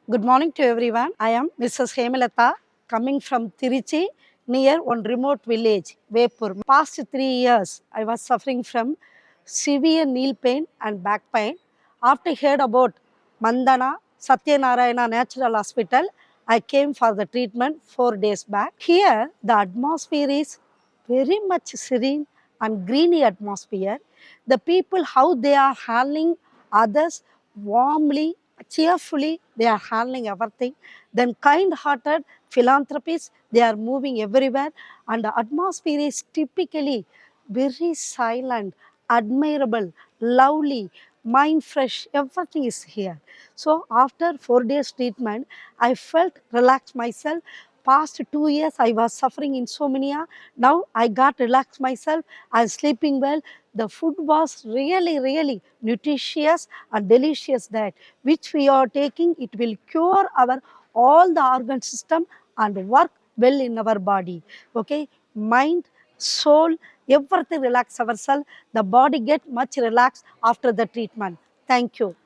Good morning to everyone. I am Mrs. Hemalata coming from Tiruchi near one remote village, Vepur. Past 3 years, I was suffering from severe knee pain and back pain. After heard about Mandana Satyanarayana Natural Hospital, I came for the treatment 4 days back. Here, the atmosphere is very much serene and greeny atmosphere. The people, how they are handling others warmly, cheerfully, they are handling everything. Then kind-hearted philanthropists, they are moving everywhere, and the atmosphere is typically very silent, admirable, lovely, mind fresh, everything is here. So after 4 days treatment, I felt relaxed myself. Past 2 years, I was suffering insomnia. Now I got relaxed myself. I'm sleeping well. The food was really, really nutritious and delicious diet, which we are taking. It will cure our all the organ system and work well in our body. Okay, mind, soul, everything relax ourselves. The body get much relaxed after the treatment. Thank you.